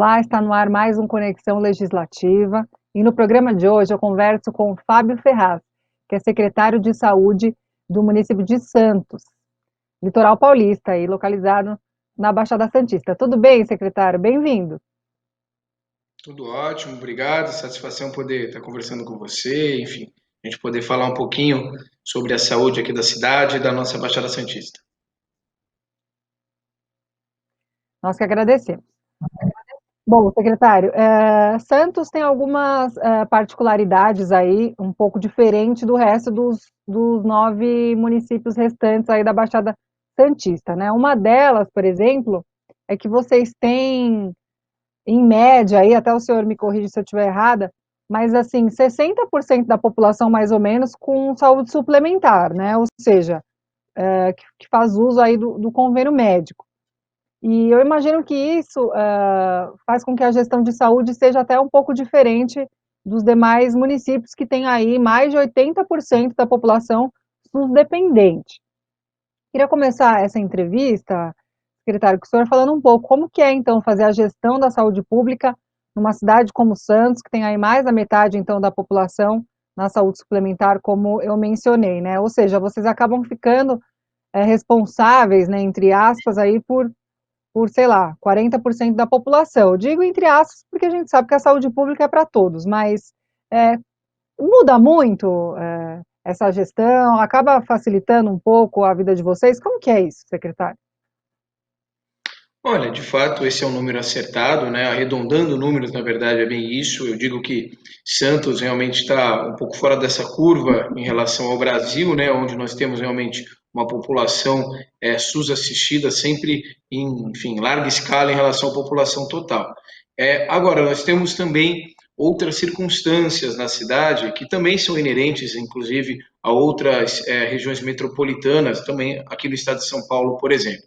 Olá, está no ar mais um Conexão Legislativa e no programa de hoje eu converso com o Fábio Ferraz, que é secretário de Saúde do município de Santos, litoral paulista, aí, localizado na Baixada Santista. Tudo bem, secretário? Bem-vindo. Tudo ótimo, obrigado. Satisfação poder estar conversando com você, enfim, a gente poder falar um pouquinho sobre a saúde aqui da cidade e da nossa Baixada Santista. Nós que agradecemos. Bom, secretário, Santos tem algumas particularidades aí, um pouco diferente do resto dos 9 municípios restantes aí da Baixada Santista, né? Uma delas, por exemplo, é que vocês têm, em média, aí, até o senhor me corrige se eu estiver errada, mas assim, 60% da população, mais ou menos, com saúde suplementar, né? Ou seja, que faz uso aí do convênio médico. E eu imagino que isso faz com que a gestão de saúde seja até um pouco diferente dos demais municípios que têm aí mais de 80% da população SUS dependente. Queria começar essa entrevista, secretário, com o senhor falando um pouco como que é então fazer a gestão da saúde pública numa cidade como Santos, que tem aí mais da metade então da população na saúde suplementar, como eu mencionei, né? Ou seja, vocês acabam ficando responsáveis, né, entre aspas, aí por, sei lá, 40% da população. Eu digo entre aspas, porque a gente sabe que a saúde pública é para todos, mas é, muda muito essa gestão, acaba facilitando um pouco a vida de vocês. Como que é isso, secretário? Olha, de fato, esse é um número acertado, né? Arredondando números, na verdade, é bem isso. Eu digo que Santos realmente está um pouco fora dessa curva em relação ao Brasil, né? Onde nós temos realmente uma população SUS assistida sempre em, enfim, larga escala em relação à população total. Agora, nós temos também outras circunstâncias na cidade que também são inerentes, inclusive, a outras regiões metropolitanas, também aqui no estado de São Paulo, por exemplo.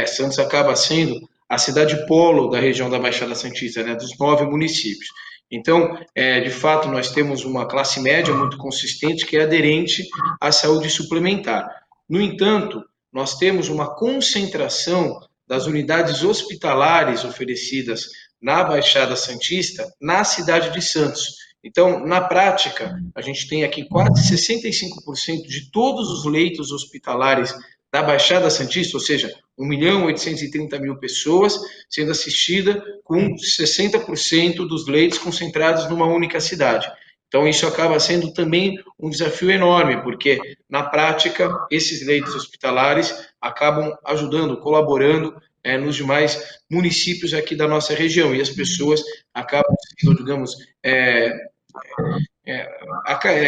Santos acaba sendo a cidade polo da região da Baixada Santista, né, dos 9 municípios. Então, de fato, nós temos uma classe média muito consistente que é aderente à saúde suplementar. No entanto, nós temos uma concentração das unidades hospitalares oferecidas na Baixada Santista na cidade de Santos. Então, na prática, a gente tem aqui quase 65% de todos os leitos hospitalares da Baixada Santista, ou seja, 1.830.000 pessoas sendo assistida com 60% dos leitos concentrados numa única cidade. Então, isso acaba sendo também um desafio enorme, porque, na prática, esses leitos hospitalares acabam ajudando, colaborando nos demais municípios aqui da nossa região, e as pessoas acabam sendo, digamos,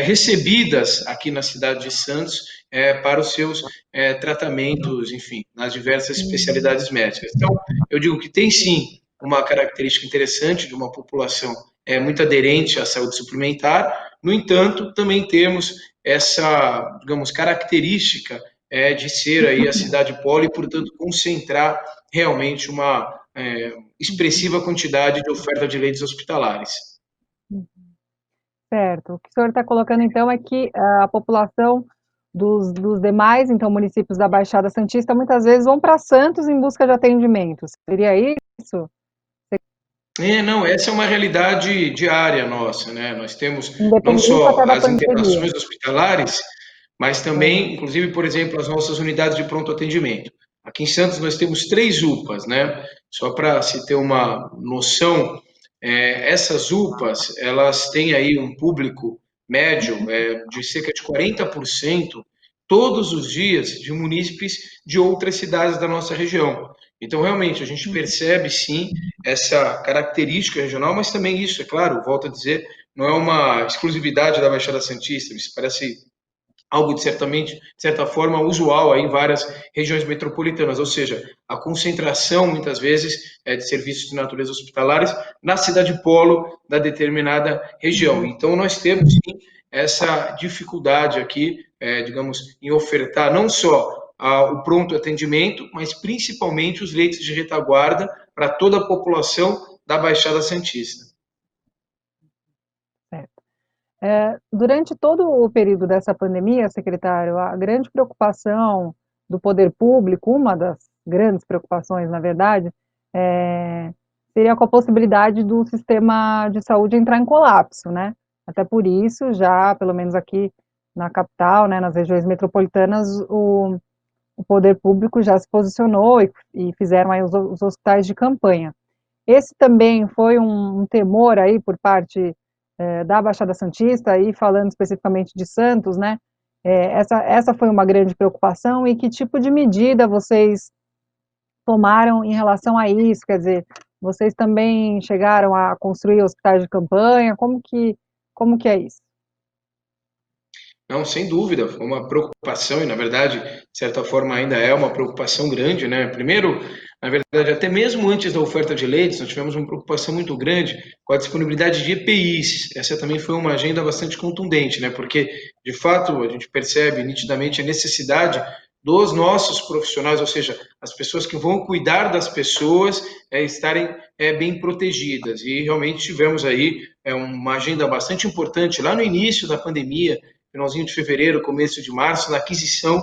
recebidas aqui na cidade de Santos para os seus tratamentos, enfim, nas diversas especialidades médicas. Então, eu digo que tem sim uma característica interessante de uma população muito aderente à saúde suplementar, no entanto, também temos essa, digamos, característica de ser aí a cidade polo e, portanto, concentrar realmente uma expressiva quantidade de oferta de leitos hospitalares. Certo. O que o senhor está colocando, então, é que a população dos demais, então, municípios da Baixada Santista, muitas vezes vão para Santos em busca de atendimento. Seria isso? Não, essa é uma realidade diária nossa, né? Nós temos não Independente só até da as pandemia. internações hospitalares, mas também, inclusive, por exemplo, as nossas unidades de pronto atendimento. Aqui em Santos nós temos 3 UPAs, né? Só para se ter uma noção, essas UPAs, elas têm aí um público médio de cerca de 40% todos os dias de munícipes de outras cidades da nossa região. Então, realmente, a gente percebe sim essa característica regional, mas também isso, é claro, volto a dizer, não é uma exclusividade da Baixada Santista, isso parece algo de certa forma usual aí em várias regiões metropolitanas, ou seja, a concentração muitas vezes de serviços de natureza hospitalares na cidade polo da determinada região. Então nós temos sim essa dificuldade aqui, digamos, em ofertar não só o pronto atendimento, mas principalmente os leitos de retaguarda para toda a população da Baixada Santista. Certo. Durante todo o período dessa pandemia, secretário, a grande preocupação do poder público, uma das grandes preocupações, na verdade, é, seria com a possibilidade do sistema de saúde entrar em colapso, né? Até por isso, já, pelo menos aqui na capital, né, nas regiões metropolitanas, o poder público já se posicionou e fizeram aí os hospitais de campanha. Esse também foi um temor aí por parte da Baixada Santista, aí falando especificamente de Santos, né? Essa foi uma grande preocupação e que tipo de medida vocês tomaram em relação a isso? Quer dizer, vocês também chegaram a construir hospitais de campanha? Como que é isso? Não, sem dúvida, foi uma preocupação e, na verdade, de certa forma, ainda é uma preocupação grande, né? Primeiro, na verdade, até mesmo antes da oferta de leitos, nós tivemos uma preocupação muito grande com a disponibilidade de EPIs. Essa também foi uma agenda bastante contundente, né? Porque, de fato, a gente percebe nitidamente a necessidade dos nossos profissionais, ou seja, as pessoas que vão cuidar das pessoas, estarem bem protegidas. E realmente tivemos aí uma agenda bastante importante lá no início da pandemia, finalzinho de fevereiro, começo de março, na aquisição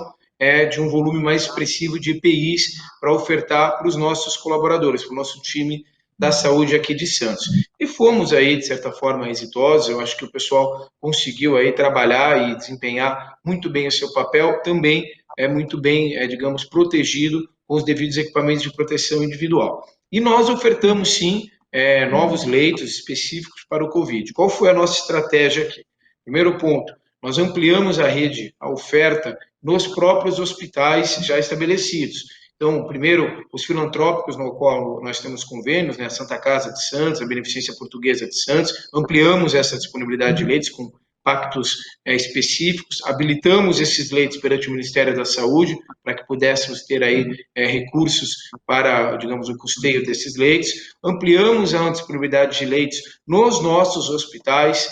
de um volume mais expressivo de EPIs para ofertar para os nossos colaboradores, para o nosso time da saúde aqui de Santos. E fomos aí, de certa forma, exitosos. Eu acho que o pessoal conseguiu aí trabalhar e desempenhar muito bem o seu papel, também muito bem, digamos, protegido com os devidos equipamentos de proteção individual. E nós ofertamos, sim, novos leitos específicos para o Covid. Qual foi a nossa estratégia aqui? Primeiro ponto, nós ampliamos a rede, a oferta, nos próprios hospitais já estabelecidos. Então, primeiro, os filantrópicos, no qual nós temos convênios, né, a Santa Casa de Santos, a Beneficência Portuguesa de Santos, ampliamos essa disponibilidade de leitos com pactos específicos, habilitamos esses leitos perante o Ministério da Saúde para que pudéssemos ter aí recursos para, digamos, o custeio desses leitos, ampliamos a disponibilidade de leitos nos nossos hospitais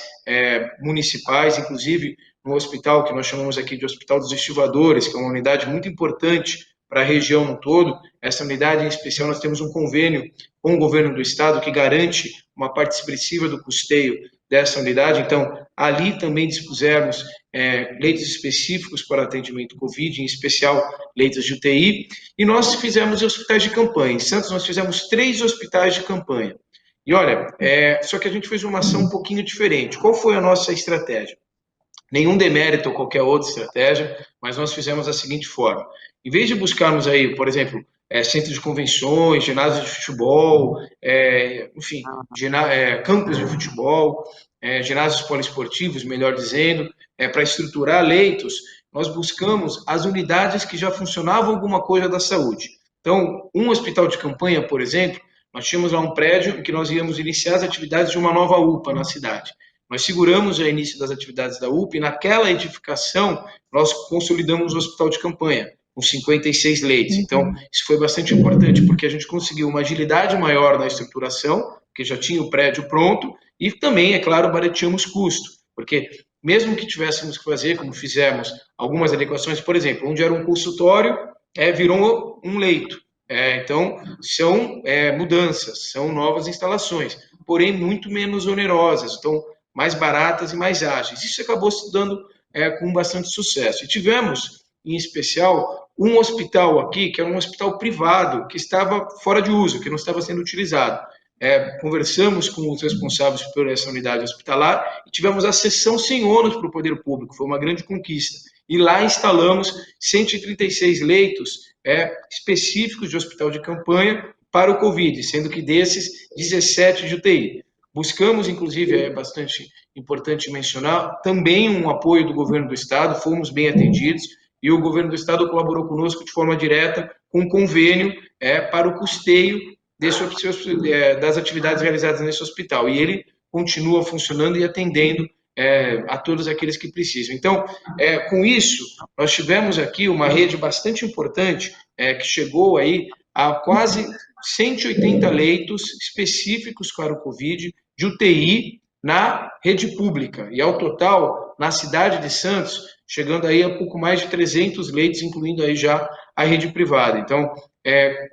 municipais, inclusive no hospital que nós chamamos aqui de Hospital dos Estivadores, que é uma unidade muito importante para a região no todo. Essa unidade em especial, nós temos um convênio com o governo do estado que garante uma parte expressiva do custeio dessa unidade. Então, ali também dispusemos leitos específicos para atendimento Covid, em especial leitos de UTI, e nós fizemos hospitais de campanha. Em Santos, nós fizemos 3 hospitais de campanha. E olha, só que a gente fez uma ação um pouquinho diferente. Qual foi a nossa estratégia? Nenhum demérito ou qualquer outra estratégia, mas nós fizemos da seguinte forma. Em vez de buscarmos aí, por exemplo, centro de convenções, ginásio de futebol, enfim, campos de futebol, ginásios poliesportivos, melhor dizendo, para estruturar leitos, nós buscamos as unidades que já funcionavam alguma coisa da saúde. Então, um hospital de campanha, por exemplo, nós tínhamos lá um prédio em que nós íamos iniciar as atividades de uma nova UPA na cidade. Nós seguramos o início das atividades da UPA e naquela edificação nós consolidamos o hospital de campanha, com 56 leitos. Então, isso foi bastante importante, porque a gente conseguiu uma agilidade maior na estruturação, porque já tinha o prédio pronto, e também, é claro, barateamos custo, porque mesmo que tivéssemos que fazer, como fizemos, algumas adequações, por exemplo, onde era um consultório, virou um leito. Então, são mudanças, são novas instalações, porém muito menos onerosas. Então, mais baratas e mais ágeis. Isso acabou se dando com bastante sucesso. E tivemos, em especial, um hospital aqui, que era um hospital privado, que estava fora de uso, que não estava sendo utilizado. Conversamos com os responsáveis por essa unidade hospitalar e tivemos a cessão sem ônus para o poder público, foi uma grande conquista. E lá instalamos 136 leitos específicos de hospital de campanha para o Covid, sendo que desses, 17 de UTI. Buscamos, inclusive, é bastante importante mencionar, também um apoio do governo do estado, fomos bem atendidos, e o governo do estado colaborou conosco de forma direta com um convênio para o custeio das atividades realizadas nesse hospital. E ele continua funcionando e atendendo a todos aqueles que precisam. Então, com isso, nós tivemos aqui uma rede bastante importante que chegou aí a quase 180 leitos específicos para o Covid de UTI na rede pública. E, ao total, na cidade de Santos, chegando aí a pouco mais de 300 leitos, incluindo aí já a rede privada. Então,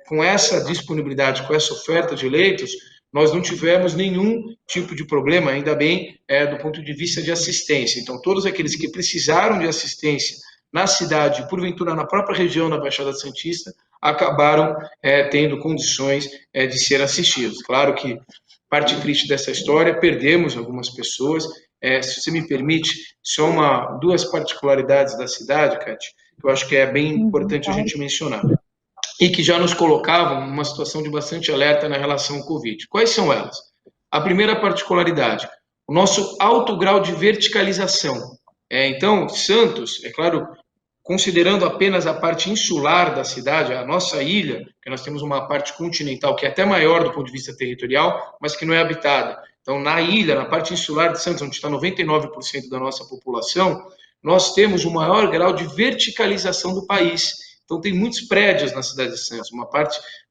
com essa disponibilidade, com essa oferta de leitos, nós não tivemos nenhum tipo de problema, ainda bem, do ponto de vista de assistência. Então, todos aqueles que precisaram de assistência na cidade, porventura na própria região da Baixada Santista, acabaram tendo condições de ser assistidos. Claro que parte triste dessa história, perdemos algumas pessoas. Se você me permite, só duas particularidades da cidade, Kátia, que eu acho que é bem importante a Claro. gente mencionar e que já nos colocavam numa situação de bastante alerta na relação ao Covid. Quais são elas? A primeira particularidade, o nosso alto grau de verticalização. Então, Santos, é claro, considerando apenas a parte insular da cidade, a nossa ilha, que nós temos uma parte continental que é até maior do ponto de vista territorial, mas que não é habitada. Então, na ilha, na parte insular de Santos, onde está 99% da nossa população, nós temos o maior grau de verticalização do país. Então, tem muitos prédios na cidade de Santos, uma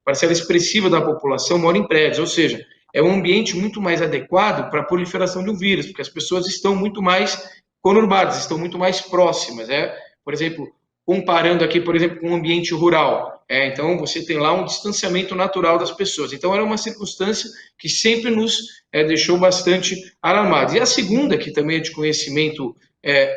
parcela expressiva da população mora em prédios, ou seja, é um ambiente muito mais adequado para a proliferação de um vírus, porque as pessoas estão muito mais conurbadas, estão muito mais próximas. Por exemplo, comparando aqui, por exemplo, com um ambiente rural. Então, você tem lá um distanciamento natural das pessoas. Então, era uma circunstância que sempre nos deixou bastante alarmados. E a segunda, que também é de conhecimento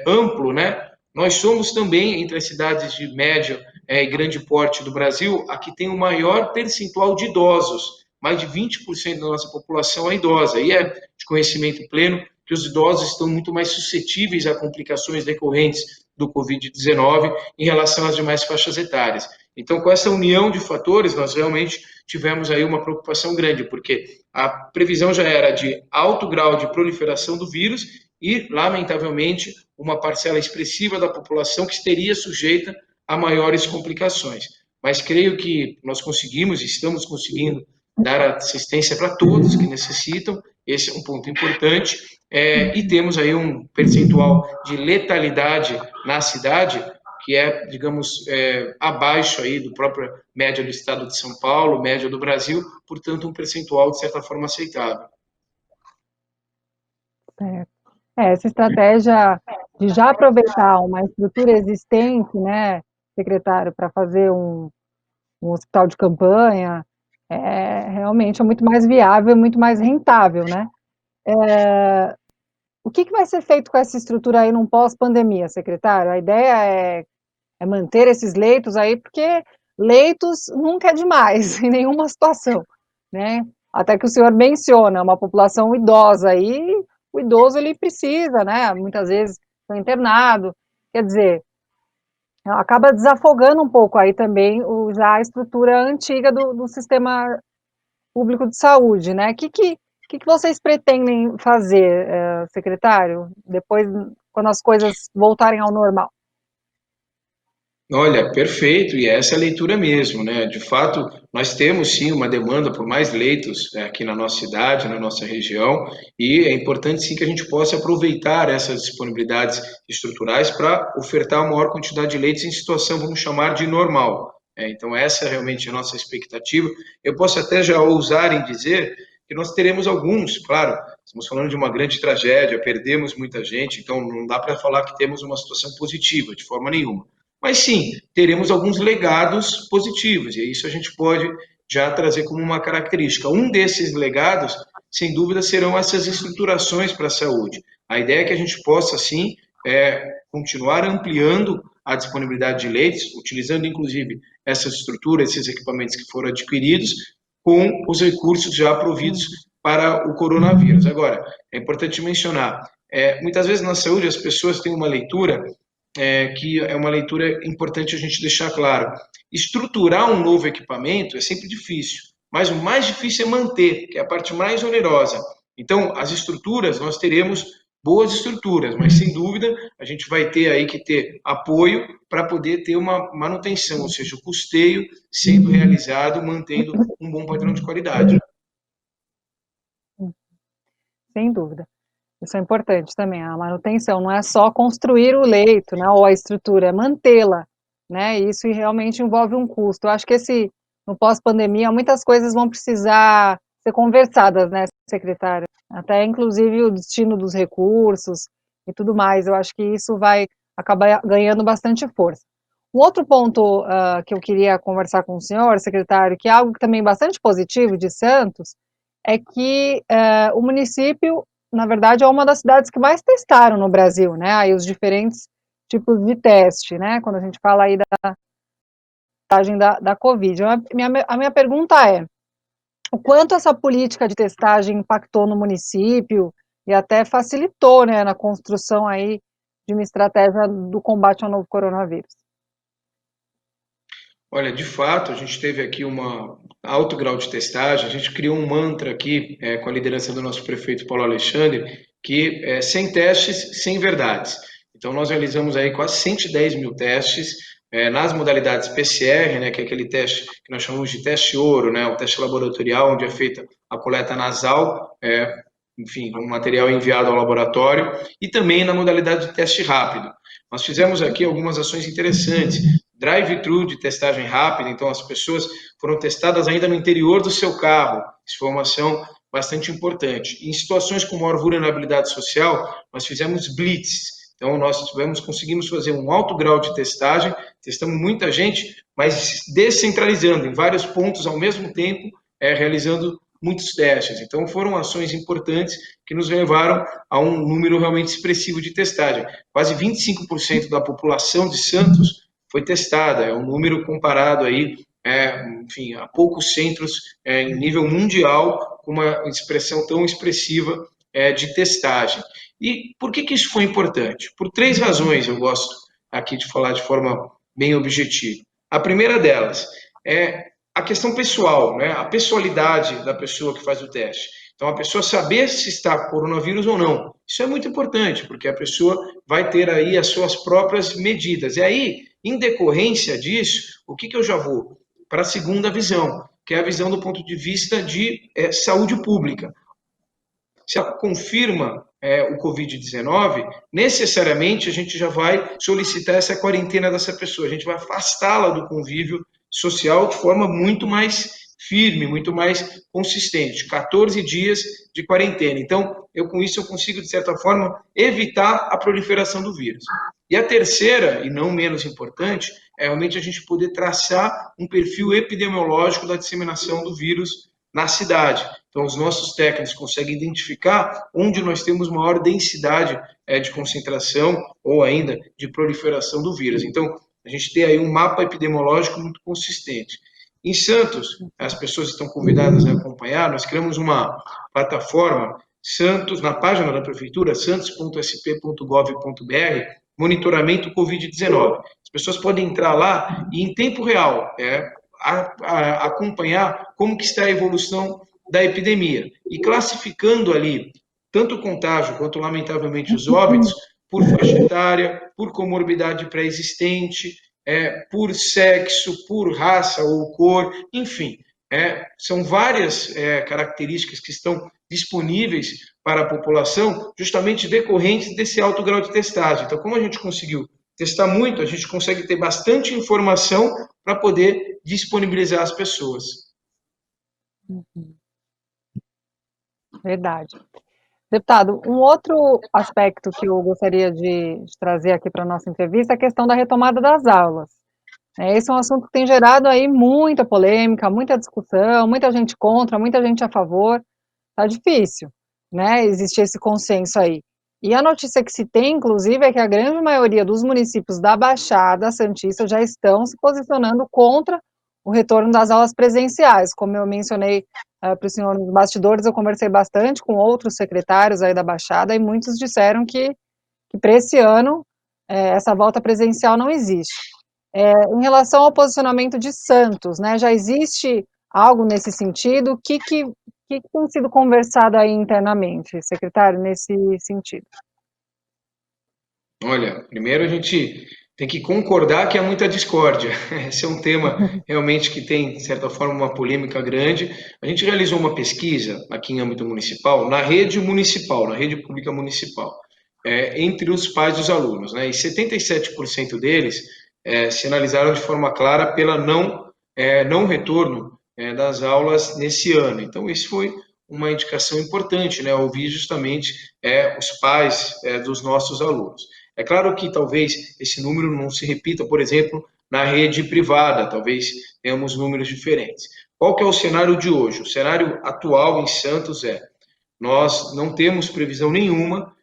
amplo, né? Nós somos também, entre as cidades de médio e grande porte do Brasil, a que tem o maior percentual de idosos. Mais de 20% da nossa população é idosa. E é de conhecimento pleno que os idosos estão muito mais suscetíveis a complicações decorrentes do Covid-19 em relação às demais faixas etárias. Então, com essa união de fatores, nós realmente tivemos aí uma preocupação grande, porque a previsão já era de alto grau de proliferação do vírus e, lamentavelmente, uma parcela expressiva da população que estaria sujeita a maiores complicações. Mas creio que nós conseguimos, estamos conseguindo dar assistência para todos que necessitam, esse é um ponto importante, e temos aí um percentual de letalidade na cidade que é, digamos, abaixo aí do próprio média do estado de São Paulo, média do Brasil, portanto, um percentual, de certa forma, aceitável. Certo. Essa estratégia de já aproveitar uma estrutura existente, né, secretário, para fazer um hospital de campanha, realmente é muito mais viável, muito mais rentável, né? O que vai ser feito com essa estrutura aí num pós-pandemia, secretário? A ideia é manter esses leitos aí, porque leitos nunca é demais, em nenhuma situação, né? Até que o senhor menciona uma população idosa aí, o idoso ele precisa, né? Muitas vezes foi internado, quer dizer, acaba desafogando um pouco aí também já a estrutura antiga do sistema público de saúde, né? O que vocês pretendem fazer, secretário, depois, quando as coisas voltarem ao normal? Olha, perfeito, e é essa a leitura mesmo, né? De fato, nós temos sim uma demanda por mais leitos aqui na nossa cidade, na nossa região, e é importante sim que a gente possa aproveitar essas disponibilidades estruturais para ofertar a maior quantidade de leitos em situação, vamos chamar de normal. Então, essa é realmente a nossa expectativa. Eu posso até já ousar em dizer que nós teremos alguns, claro, estamos falando de uma grande tragédia, perdemos muita gente, então não dá para falar que temos uma situação positiva, de forma nenhuma. Mas sim, teremos alguns legados positivos, e isso a gente pode já trazer como uma característica. Um desses legados, sem dúvida, serão essas estruturações para a saúde. A ideia é que a gente possa, sim, continuar ampliando a disponibilidade de leitos, utilizando inclusive essas estruturas, esses equipamentos que foram adquiridos, com os recursos já providos para o coronavírus. Agora, é importante mencionar, muitas vezes na saúde as pessoas têm uma leitura que é uma leitura importante a gente deixar claro. Estruturar um novo equipamento é sempre difícil, mas o mais difícil é manter, que é a parte mais onerosa. Então, as estruturas, nós teremos boas estruturas, mas sem dúvida a gente vai ter aí que ter apoio para poder ter uma manutenção, ou seja, o custeio sendo realizado, mantendo um bom padrão de qualidade. Sem dúvida. Isso é importante também, a manutenção, não é só construir o leito, né, ou a estrutura, é mantê-la, né, e isso realmente envolve um custo. Eu acho que no pós-pandemia, muitas coisas vão precisar ser conversadas, né, secretária? Até inclusive o destino dos recursos e tudo mais, eu acho que isso vai acabar ganhando bastante força. Um outro ponto que eu queria conversar com o senhor, secretário, que é algo também bastante positivo de Santos, é que o município, na verdade, é uma das cidades que mais testaram no Brasil, né? Aí os diferentes tipos de teste, né? Quando a gente fala aí testagem da Covid. A minha pergunta é, o quanto essa política de testagem impactou no município e até facilitou, né, na construção aí de uma estratégia do combate ao novo coronavírus? Olha, de fato, a gente teve aqui um alto grau de testagem, a gente criou um mantra aqui, com a liderança do nosso prefeito Paulo Alexandre, que é sem testes, sem verdades. Então, nós realizamos aí quase 110 mil testes, nas modalidades PCR, né, que é aquele teste que nós chamamos de teste ouro, né, o teste laboratorial, onde é feita a coleta nasal, enfim, um material enviado ao laboratório, e também na modalidade de teste rápido. Nós fizemos aqui algumas ações interessantes, drive-thru de testagem rápida, então as pessoas foram testadas ainda no interior do seu carro. Isso foi uma ação bastante importante. Em situações com maior vulnerabilidade social, nós fizemos blitz. Então nós conseguimos fazer um alto grau de testagem, testamos muita gente, mas descentralizando em vários pontos ao mesmo tempo, realizando muitos testes. Então foram ações importantes que nos levaram a um número realmente expressivo de testagem. Quase 25% da população de Santos foi testada. É um número comparado aí, enfim, a poucos centros em nível mundial com uma expressão tão expressiva de testagem. E por que isso foi importante? Por três razões eu gosto aqui de falar de forma bem objetiva. A primeira delas é a questão pessoal, né? A pessoalidade da pessoa que faz o teste. Então, a pessoa saber se está com coronavírus ou não. Isso é muito importante, porque a pessoa vai ter aí as suas próprias medidas. E aí, em decorrência disso, o que eu já vou? Para a segunda visão, que é a visão do ponto de vista de saúde pública. Se ela confirma o Covid-19, necessariamente a gente já vai solicitar essa quarentena dessa pessoa, a gente vai afastá-la do convívio social de forma muito mais firme, muito mais consistente, 14 dias de quarentena. Então, com isso eu consigo, de certa forma, evitar a proliferação do vírus. E a terceira, e não menos importante, é realmente a gente poder traçar um perfil epidemiológico da disseminação do vírus na cidade. Então, os nossos técnicos conseguem identificar onde nós temos maior densidade de concentração ou ainda de proliferação do vírus. Então, a gente tem aí um mapa epidemiológico muito consistente. Em Santos, as pessoas estão convidadas a acompanhar, nós criamos uma plataforma, Santos, na página da prefeitura, santos.sp.gov.br, monitoramento Covid-19. As pessoas podem entrar lá e, em tempo real, acompanhar como que está a evolução da epidemia e classificando ali tanto o contágio quanto, lamentavelmente, os óbitos por faixa etária, por comorbidade pré-existente, por sexo, por raça ou cor, enfim. São várias características que estão disponíveis para a população justamente decorrentes desse alto grau de testagem. Então, como a gente conseguiu testar muito, a gente consegue ter bastante informação para poder disponibilizar as pessoas. Verdade. Deputado, um outro aspecto que eu gostaria de trazer aqui para a nossa entrevista é a questão da retomada das aulas. Esse é um assunto que tem gerado aí muita polêmica, muita discussão, muita gente contra, muita gente a favor. Tá difícil, né? Existir esse consenso aí. E a notícia que se tem, inclusive, é que a grande maioria dos municípios da Baixada Santista já estão se posicionando contra o retorno das aulas presenciais. Como eu mencionei para o senhor nos bastidores, eu conversei bastante com outros secretários aí da Baixada e muitos disseram que para esse ano essa volta presencial não existe. Em relação ao posicionamento de Santos, né, já existe algo nesse sentido? O que tem sido conversado aí internamente, secretário, nesse sentido? Olha, primeiro a gente tem que concordar que há muita discórdia. Esse é um tema realmente que tem, de certa forma, uma polêmica grande. A gente realizou uma pesquisa aqui em âmbito municipal, na rede municipal, na rede pública municipal, entre os pais dos alunos, né? E 77% deles sinalizaram de forma clara pela não retorno das aulas nesse ano. Então, isso foi uma indicação importante, né? Ouvir justamente os pais dos nossos alunos. É claro que talvez esse número não se repita, por exemplo, na rede privada, talvez tenhamos números diferentes. Qual que é o cenário de hoje? O cenário atual em Santos nós não temos previsão nenhuma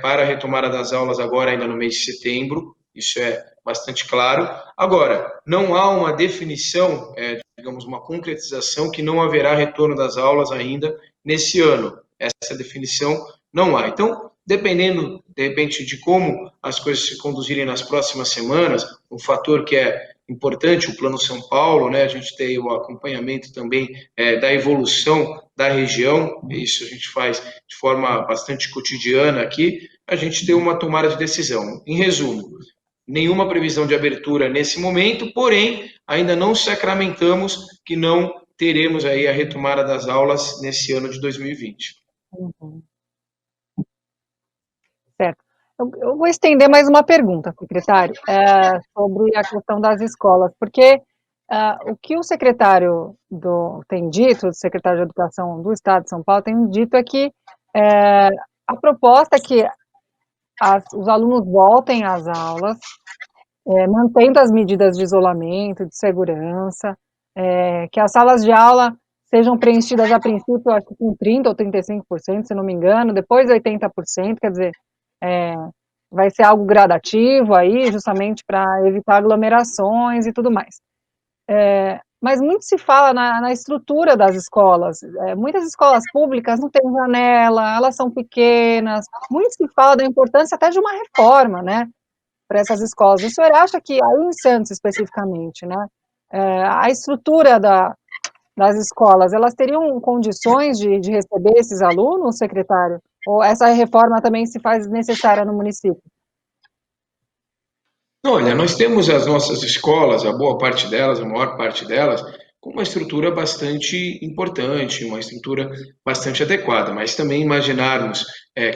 para a retomada das aulas agora ainda no mês de setembro. isso é bastante claro. Agora, não há uma definição, digamos, uma concretização que não haverá retorno das aulas ainda nesse ano. Essa definição não há. Então, dependendo, de repente, de como as coisas se conduzirem nas próximas semanas, um fator que é importante, o Plano São Paulo, né? A gente tem o acompanhamento também da evolução da região, isso a gente faz de forma bastante cotidiana aqui, a gente tem uma tomada de decisão. Em resumo, nenhuma previsão de abertura nesse momento, porém, ainda não sacramentamos que não teremos aí a retomada das aulas nesse ano de 2020. Uhum. Certo. Eu vou estender mais uma pergunta, secretário, sobre a questão das escolas, porque o que o secretário tem dito, o secretário de Educação do Estado de São Paulo tem dito é que a proposta é que os alunos voltem às aulas, mantendo as medidas de isolamento, de segurança, que as salas de aula sejam preenchidas a princípio, acho que com 30% ou 35%, se não me engano, depois 80%, quer dizer, vai ser algo gradativo aí, justamente para evitar aglomerações e tudo mais. Mas muito se fala na estrutura das escolas. Muitas escolas públicas não têm janela, elas são pequenas. Muito se fala da importância até de uma reforma, né, para essas escolas. O senhor acha que, aí em Santos especificamente, né, a estrutura das escolas, elas teriam condições de receber esses alunos, secretário? Ou essa reforma também se faz necessária no município? Olha, nós temos as nossas escolas, a boa parte delas, a maior parte delas, com uma estrutura bastante importante, uma estrutura bastante adequada, mas também imaginarmos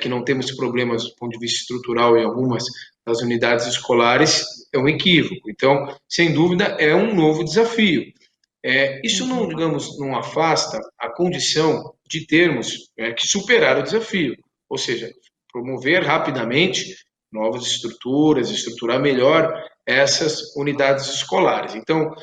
que não temos problemas do ponto de vista estrutural em algumas das unidades escolares é um equívoco. Então, sem dúvida, é um novo desafio. Isso não, digamos, não afasta a condição de termos que superar o desafio, ou seja, promover rapidamente novas estruturas, estruturar melhor essas unidades escolares. Então,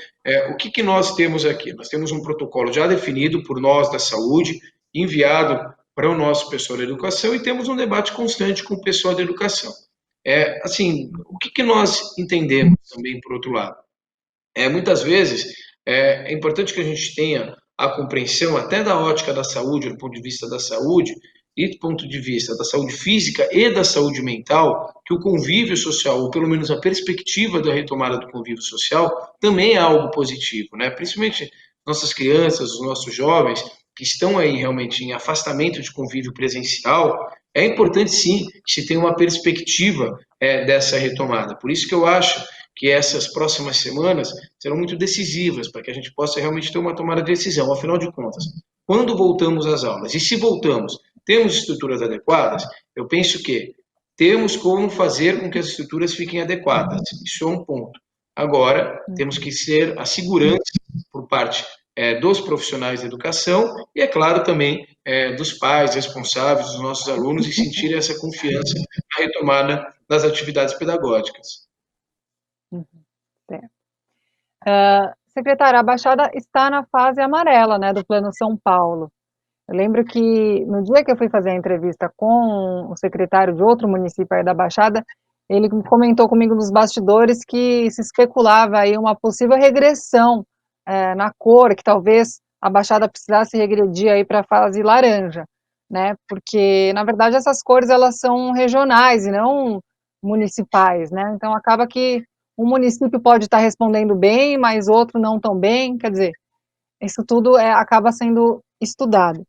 o que nós temos aqui? Nós temos um protocolo já definido por nós da saúde, enviado para o nosso pessoal da educação e temos um debate constante com o pessoal da educação. Assim, o que nós entendemos também, por outro lado? Muitas vezes é importante que a gente tenha a compreensão até da ótica da saúde, do ponto de vista da saúde, e do ponto de vista da saúde física e da saúde mental, que o convívio social, ou pelo menos a perspectiva da retomada do convívio social, também é algo positivo, né? Principalmente nossas crianças, os nossos jovens, que estão aí realmente em afastamento de convívio presencial, é importante sim que se tenha uma perspectiva dessa retomada. Por isso que eu acho que essas próximas semanas serão muito decisivas para que a gente possa realmente ter uma tomada de decisão. Afinal de contas, quando voltamos às aulas, e se voltamos, temos estruturas adequadas, eu penso que temos como fazer com que as estruturas fiquem adequadas. Isso é um ponto. Agora, temos que ser a segurança por parte dos profissionais da educação e, é claro, também dos pais responsáveis, dos nossos alunos, e sentir essa confiança na retomada das atividades pedagógicas. Uhum, certo. Secretária, a Baixada está na fase amarela, né, do Plano São Paulo. Eu lembro que no dia que eu fui fazer a entrevista com o secretário de outro município aí da Baixada, ele comentou comigo nos bastidores que se especulava aí uma possível regressão na cor, que talvez a Baixada precisasse regredir aí para a fase laranja, né? Porque na verdade essas cores elas são regionais e não municipais, né? Então acaba que um município pode estar respondendo bem, mas outro não tão bem, quer dizer, isso tudo acaba sendo estudado.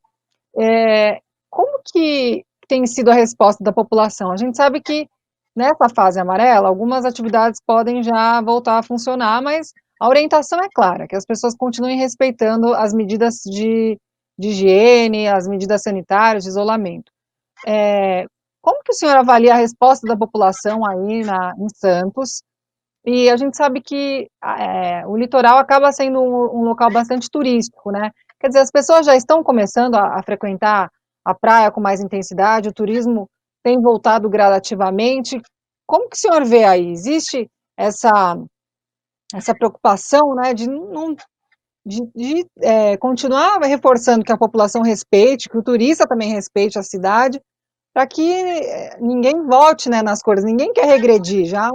Como que tem sido a resposta da população? A gente sabe que nessa fase amarela, algumas atividades podem já voltar a funcionar, mas a orientação é clara, que as pessoas continuem respeitando as medidas de higiene, as medidas sanitárias, de isolamento. Como que o senhor avalia a resposta da população aí em Santos? E a gente sabe que o litoral acaba sendo um local bastante turístico, né? Quer dizer, as pessoas já estão começando a frequentar a praia com mais intensidade, o turismo tem voltado gradativamente. Como que o senhor vê aí? Existe essa, essa preocupação, né, de não continuar reforçando que a população respeite, que o turista também respeite a cidade, para que ninguém volte, né, nas cores, ninguém quer regredir, já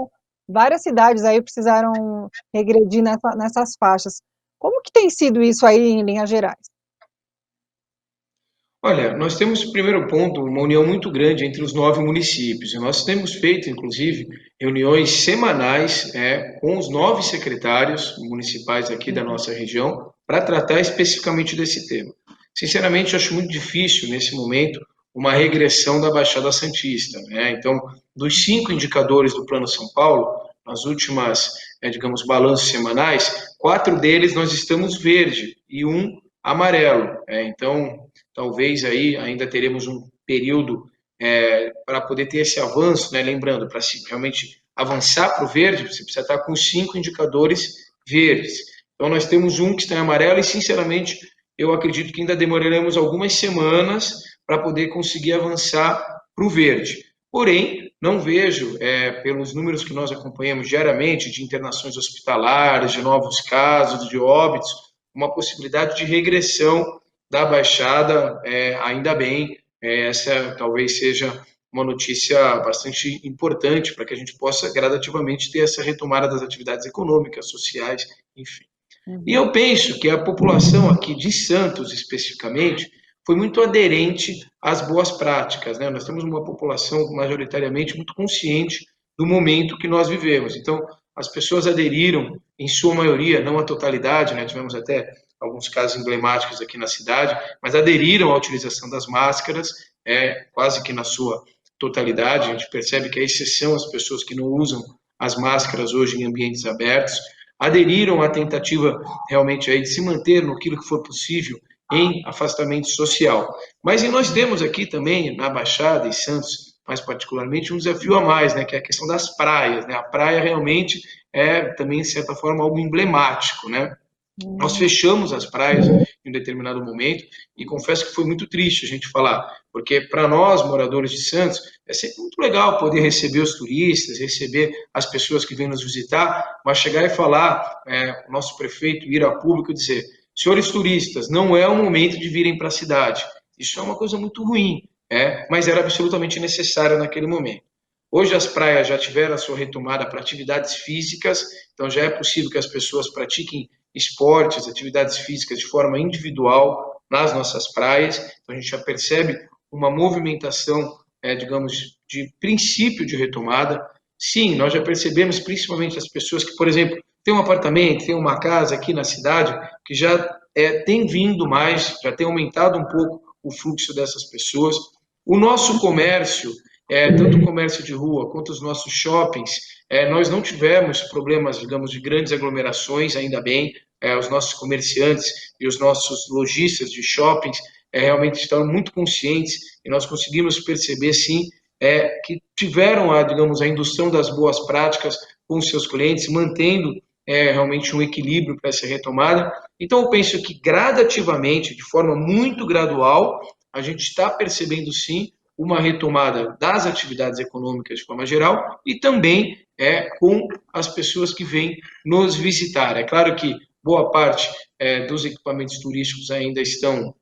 várias cidades aí precisaram regredir nessas faixas. Como que tem sido isso aí em linhas gerais? Olha, nós temos, primeiro ponto, uma união muito grande entre os 9 municípios. E nós temos feito, inclusive, reuniões semanais com os 9 secretários municipais aqui da Uhum. nossa região para tratar especificamente desse tema. Sinceramente, acho muito difícil, nesse momento, uma regressão da Baixada Santista, né? Então, dos 5 indicadores do Plano São Paulo, nas últimas, digamos, balanços semanais, 4 deles nós estamos verde e um amarelo. Então, talvez aí ainda teremos um período para poder ter esse avanço, né? Lembrando, para realmente avançar para o verde, você precisa estar com 5 indicadores verdes. Então, nós temos um que está em amarelo e, sinceramente, eu acredito que ainda demoraremos algumas semanas para poder conseguir avançar para o verde. Porém, não vejo, pelos números que nós acompanhamos diariamente, de internações hospitalares, de novos casos, de óbitos, uma possibilidade de regressão da Baixada, ainda bem, essa talvez seja uma notícia bastante importante para que a gente possa gradativamente ter essa retomada das atividades econômicas, sociais, enfim. E Uhum. eu penso que a população aqui de Santos, especificamente, foi muito aderente às boas práticas, né? Nós temos uma população majoritariamente muito consciente do momento que nós vivemos. Então, as pessoas aderiram, em sua maioria, não a totalidade, né? Tivemos até alguns casos emblemáticos aqui na cidade, mas aderiram à utilização das máscaras, quase que na sua totalidade. A gente percebe que a exceção as pessoas que não usam as máscaras hoje em ambientes abertos, aderiram à tentativa realmente aí de se manter no que for possível em afastamento social. Mas e nós temos aqui também, na Baixada e Santos, mais particularmente, um desafio a mais, né, que é a questão das praias. Né? A praia realmente é também, de certa forma, algo emblemático, né? Nós Hum. fechamos as praias em um determinado momento e confesso que foi muito triste a gente falar, porque para nós, moradores de Santos, é sempre muito legal poder receber os turistas, receber as pessoas que vêm nos visitar, mas chegar e falar, o nosso prefeito ir a público e dizer: senhores turistas, não é o momento de virem para a cidade. Isso é uma coisa muito ruim, mas era absolutamente necessário naquele momento. Hoje as praias já tiveram a sua retomada para atividades físicas, então já é possível que as pessoas pratiquem esportes, atividades físicas de forma individual nas nossas praias. Então a gente já percebe uma movimentação, digamos, de princípio de retomada. Sim, nós já percebemos, principalmente as pessoas que, por exemplo, têm um apartamento, têm uma casa aqui na cidade, que já tem vindo mais, já tem aumentado um pouco o fluxo dessas pessoas. O nosso comércio, tanto o comércio de rua quanto os nossos shoppings, nós não tivemos problemas, digamos, de grandes aglomerações, ainda bem. Os nossos comerciantes e os nossos lojistas de shoppings realmente estão muito conscientes e nós conseguimos perceber, sim, que tiveram, digamos, a indução das boas práticas com os seus clientes, mantendo realmente um equilíbrio para essa retomada. Então, eu penso que gradativamente, de forma muito gradual, a gente está percebendo, sim, uma retomada das atividades econômicas de forma geral e também com as pessoas que vêm nos visitar. É claro que boa parte dos equipamentos turísticos ainda estão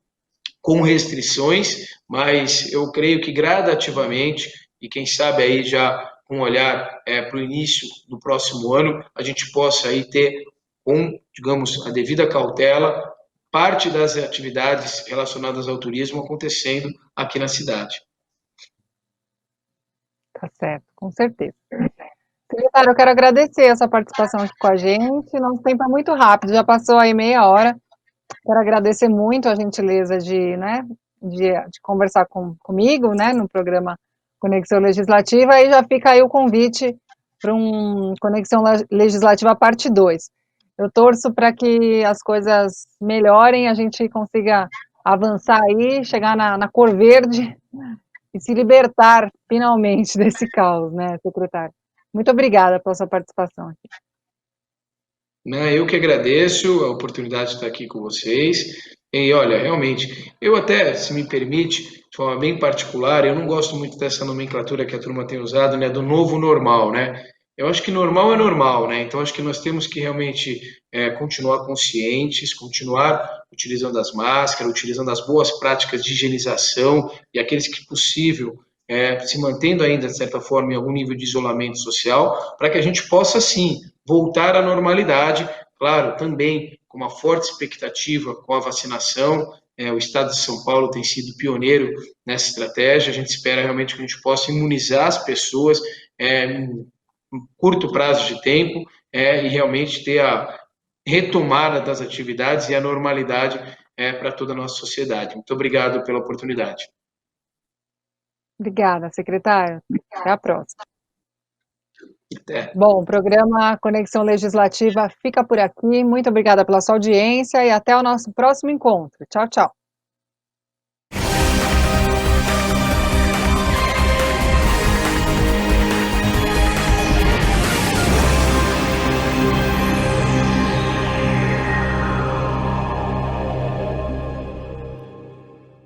com restrições, mas eu creio que gradativamente, e quem sabe aí já com um olhar para o início do próximo ano, a gente possa aí ter, com, digamos, a devida cautela, parte das atividades relacionadas ao turismo acontecendo aqui na cidade. Tá certo, com certeza. Secretário, eu quero agradecer essa participação aqui com a gente. Nosso tempo é muito rápido, já passou aí meia hora. Quero agradecer muito a gentileza de, né, de conversar comigo, né, no programa Conexão Legislativa, e já fica aí o convite para um Conexão Legislativa parte 2. Eu torço para que as coisas melhorem, a gente consiga avançar aí, chegar na cor verde e se libertar finalmente desse caos, né, secretário? Muito obrigada pela sua participação aqui. Né? Eu que agradeço a oportunidade de estar aqui com vocês. E olha, realmente, eu até, se me permite, de forma bem particular, eu não gosto muito dessa nomenclatura que a turma tem usado, né, do novo normal, né? Eu acho que normal é normal, né? Então acho que nós temos que realmente continuar conscientes, continuar utilizando as máscaras, utilizando as boas práticas de higienização e aqueles que possível se mantendo ainda, de certa forma, em algum nível de isolamento social, para que a gente possa, sim, voltar à normalidade, claro, também com uma forte expectativa com a vacinação. O Estado de São Paulo tem sido pioneiro nessa estratégia. A gente espera realmente que a gente possa imunizar as pessoas em um curto prazo de tempo e realmente ter a retomada das atividades e a normalidade para toda a nossa sociedade. Muito obrigado pela oportunidade. Obrigada, secretário. Até a próxima. Até. Bom, o programa Conexão Legislativa fica por aqui. Muito obrigada pela sua audiência e até o nosso próximo encontro. Tchau, tchau.